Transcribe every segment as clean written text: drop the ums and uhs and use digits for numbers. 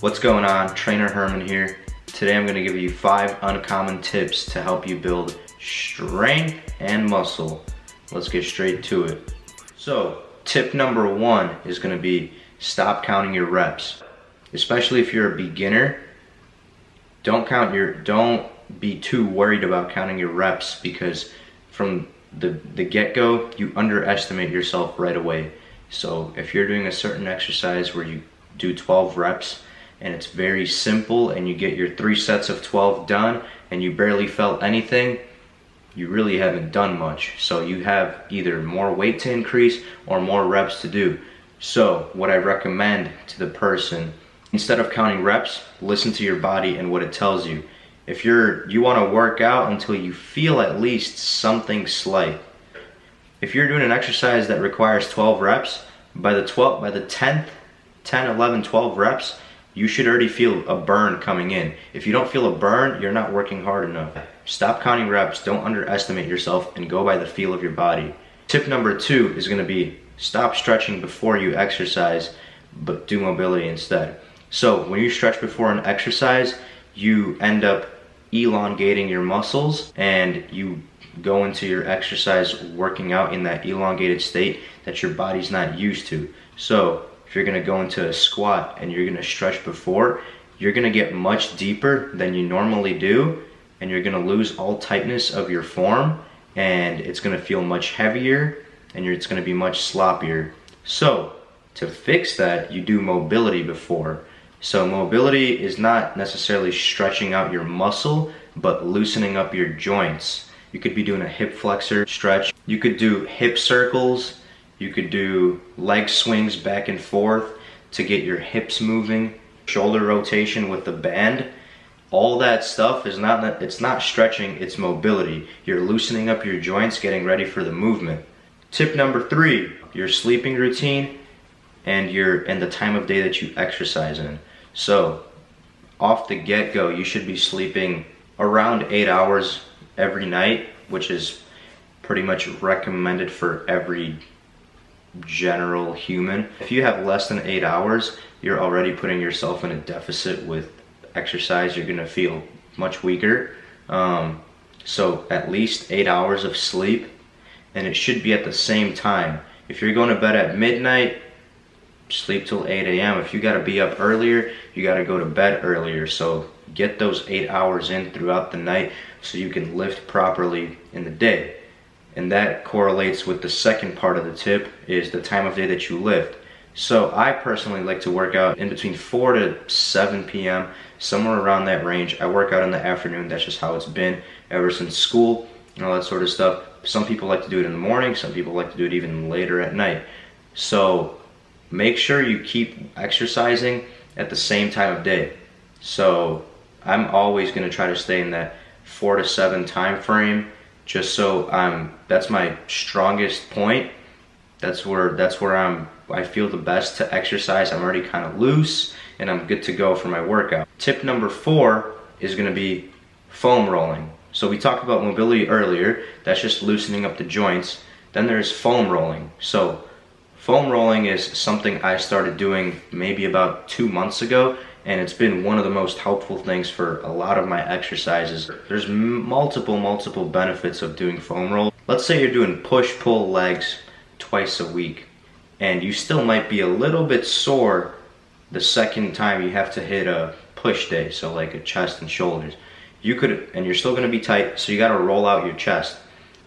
What's going on? Trainer Herman here. Today I'm going to give you 5 uncommon tips to help you build strength and muscle. Let's get straight to it. So, tip number 1 is going to be stop counting your reps. Especially if you're a beginner, don't be too worried about counting your reps, because from the get-go, you underestimate yourself right away. So if you're doing a certain exercise where you do 12 reps and it's very simple and you get your 3 sets of 12 done and you barely felt anything, you really haven't done much. So you have either more weight to increase or more reps to do. So what I recommend to the person, instead of counting reps, listen to your body and what it tells you. If you want to work out until you feel at least something slight. If you're doing an exercise that requires 12 reps, by the 10th, 10, 11, 12 reps, you should already feel a burn coming in. If you don't feel a burn, you're not working hard enough. Stop counting reps, don't underestimate yourself, and go by the feel of your body. Tip number 2 is going to be stop stretching before you exercise, but do mobility instead. So when you stretch before an exercise, you end up elongating your muscles and you go into your exercise working out in that elongated state that your body's not used to. So if you're going to go into a squat and you're going to stretch before, you're going to get much deeper than you normally do, and you're going to lose all tightness of your form, and it's going to feel much heavier and it's going to be much sloppier. So to fix that, you do mobility before. So mobility is not necessarily stretching out your muscle, but loosening up your joints. You could be doing a hip flexor stretch. You could do hip circles. You could do leg swings back and forth to get your hips moving. Shoulder rotation with the band. All that stuff is it's not stretching, it's mobility. You're loosening up your joints, getting ready for the movement. Tip number 3, your sleeping routine and the time of day that you exercise in. So off the get-go, you should be sleeping around 8 hours every night, which is pretty much recommended for every general human. If you have less than 8 hours, you're already putting yourself in a deficit with exercise. You're gonna feel much weaker. So at least 8 hours of sleep, and it should be at the same time. If you're going to bed at midnight, sleep till 8 a.m. If you gotta be up earlier, you gotta go to bed earlier. So get those 8 hours in throughout the night so you can lift properly in the day. And that correlates with the second part of the tip, is the time of day that you lift. So I personally like to work out in between 4 to 7 p.m., somewhere around that range. I work out in the afternoon. That's just how it's been ever since school and all that sort of stuff. Some people like to do it in the morning. Some people like to do it even later at night. So make sure you keep exercising at the same time of day. So I'm always going to try to stay in that 4 to 7 time frame, just so that's my strongest point. That's where I feel the best to exercise. I'm already kind of loose and I'm good to go for my workout. Tip number 4 is going to be foam rolling. So we talked about mobility earlier. That's just loosening up the joints. Then there's foam rolling. So foam rolling is something I started doing maybe about 2 months ago, and it's been one of the most helpful things for a lot of my exercises. There's multiple benefits of doing foam roll. Let's say you're doing push-pull legs twice a week, and you still might be a little bit sore the second time you have to hit a push day, so like a chest and shoulders. And you're still gonna be tight, so you gotta roll out your chest.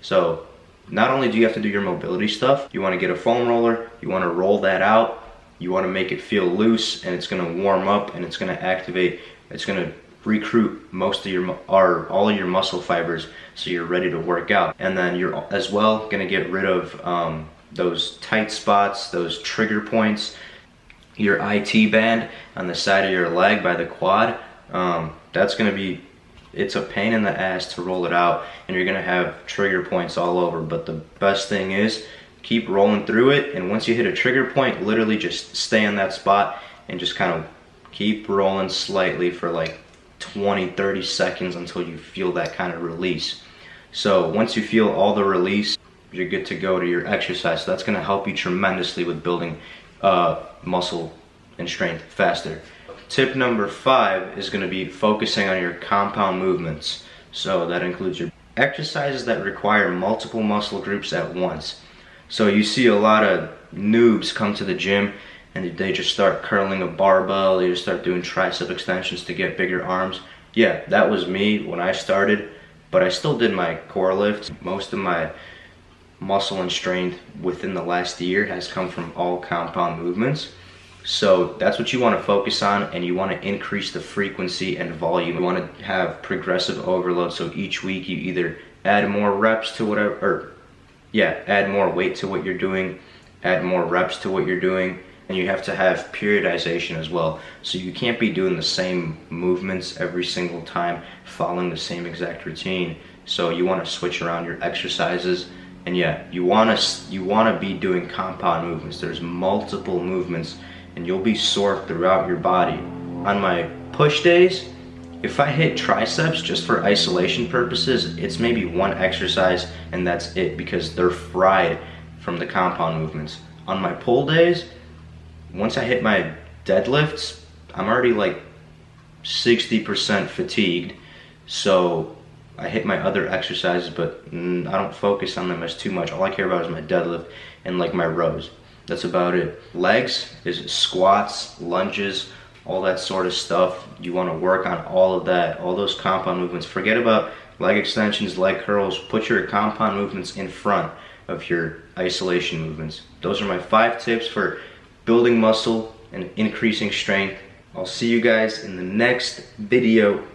So not only do you have to do your mobility stuff, you wanna get a foam roller, you wanna roll that out, you wanna make it feel loose, and it's gonna warm up, and it's gonna activate, it's gonna recruit all of your muscle fibers, so you're ready to work out. And then you're as well gonna get rid of those tight spots, those trigger points, your IT band on the side of your leg by the quad. It's a pain in the ass to roll it out, and you're gonna have trigger points all over. But the best thing is keep rolling through it, and once you hit a trigger point, literally just stay on that spot and just kind of keep rolling slightly for like 20-30 seconds until you feel that kind of release. So once you feel all the release, you're good to go to your exercise. So that's going to help you tremendously with building muscle and strength faster. Tip number 5 is going to be focusing on your compound movements. So that includes your exercises that require multiple muscle groups at once. So you see a lot of noobs come to the gym and they just start curling a barbell, they just start doing tricep extensions to get bigger arms. Yeah, that was me when I started, but I still did my core lifts. Most of my muscle and strength within the last year has come from all compound movements. So that's what you want to focus on, and you want to increase the frequency and volume. You want to have progressive overload, so each week you either add more reps to whatever, or add more weight to what you're doing, add more reps to what you're doing, and you have to have periodization as well. So you can't be doing the same movements every single time, following the same exact routine. So you want to switch around your exercises, and you want to be doing compound movements. There's multiple movements, and you'll be sore throughout your body. On my push days, if I hit triceps just for isolation purposes, it's maybe one exercise and that's it, because they're fried from the compound movements. On my pull days, once I hit my deadlifts, I'm already like 60% fatigued, so I hit my other exercises, but I don't focus on them as too much. All I care about is my deadlift and like my rows. That's about it. Legs is squats, lunges, all that sort of stuff. You want to work on all of that, all those compound movements. Forget about leg extensions, leg curls. Put your compound movements in front of your isolation movements. Those are my 5 tips for building muscle and increasing strength. I'll see you guys in the next video.